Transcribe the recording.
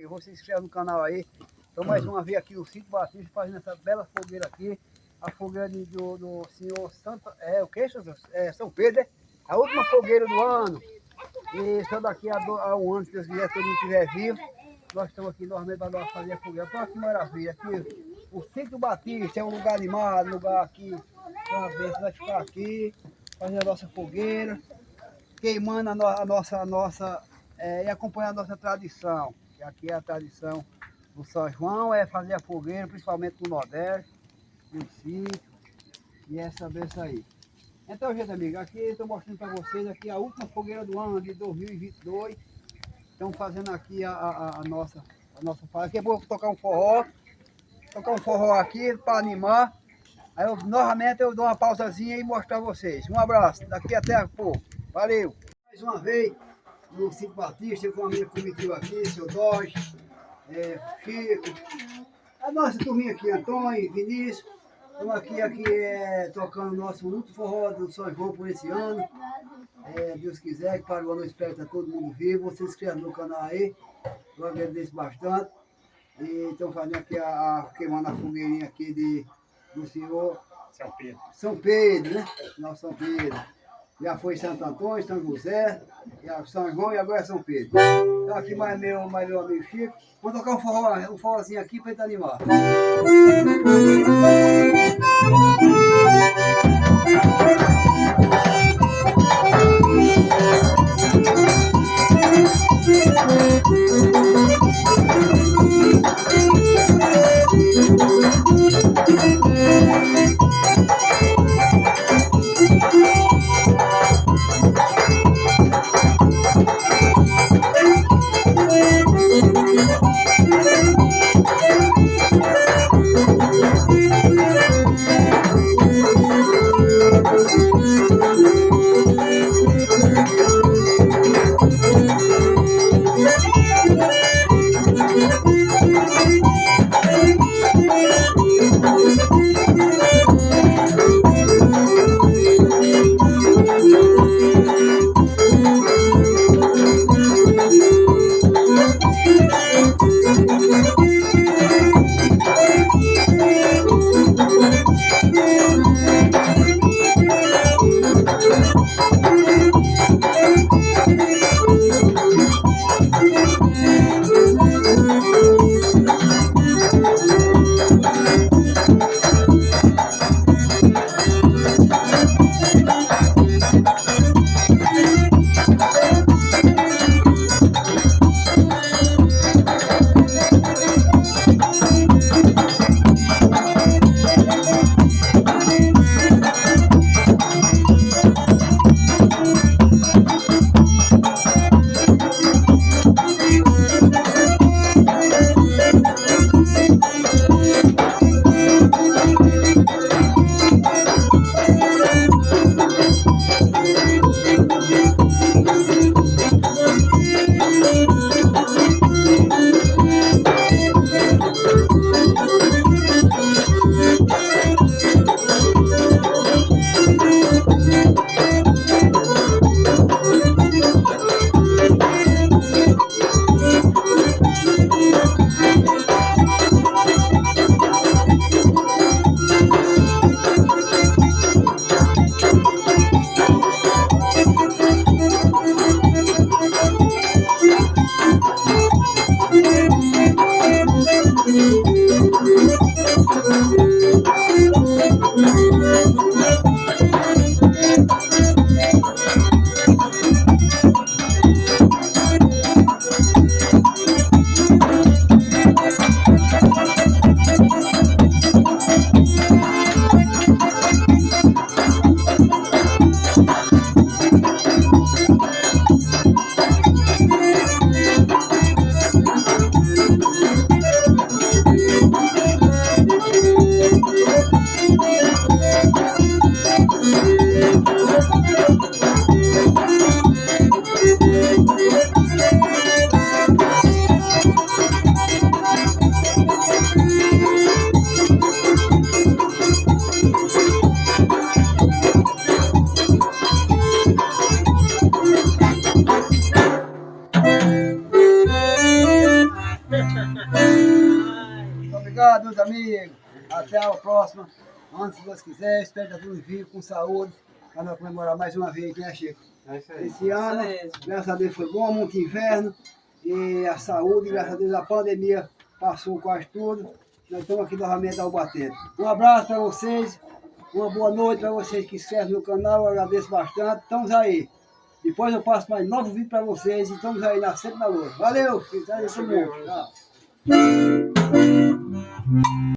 que você se inscreve no canal aí. Então mais uma vez aqui o Sítio Batista fazendo essa bela fogueira aqui. A fogueira do senhor Santo, o que, Jesus? São Pedro, né? A última fogueira do ano. E só daqui a um ano, se Deus quiser, todo mundo estiver vivo, nós estamos aqui novamente para nós fazer a fogueira. Olha que maravilha, aqui o Sítio Batista é um lugar animado, lugar aqui, uma vez vai ficar aqui, fazendo a nossa fogueira, queimando a nossa e acompanhando a nossa tradição, que aqui é a tradição do São João, é fazer a fogueira, principalmente no Nordeste, no sítio, e essa vez aí. Então, gente amiga, aqui eu estou mostrando para vocês aqui a última fogueira do ano de 2022. Estamos fazendo aqui a nossa fase. Aqui é bom tocar um forró aqui para animar. Aí novamente eu dou uma pausazinha e mostrar para vocês. Um abraço, daqui até a pouco. Valeu! Mais uma vez, no Sítio Batista, com a minha comitiva aqui, seu Dodge, Chico, a nossa turminha aqui, Antônio, Vinícius. Estamos aqui tocando o nosso último forró do São João por esse ano. Deus quiser, que para o ano eu espero que está todo mundo vivo. Você se inscreve no canal aí, eu agradeço bastante. E estamos fazendo aqui queimando a fogueirinha aqui do senhor São Pedro, né? Nosso São Pedro. Já foi Santo Antônio, São José, São João e agora é São Pedro. Então aqui mais meu amigo Chico. Vou tocar um forrozinho aqui para ele animar. Muito obrigado, meus amigos. Até a próxima. Antes, se Deus quiser, espero que todos vivam com saúde. Para nós comemorar mais uma vez, né, Chico? É isso aí. Esse ano, graças a Deus, foi bom, muito inverno. E a saúde, graças a Deus, a pandemia passou quase tudo. Nós estamos aqui novamente ao batendo. Um abraço para vocês. Uma boa noite para vocês que se inscrevem no canal. Eu agradeço bastante. Estamos aí. Depois eu passo mais novos vídeos para vocês. E estamos aí na sempre na luz. Valeu, filho. Tchau.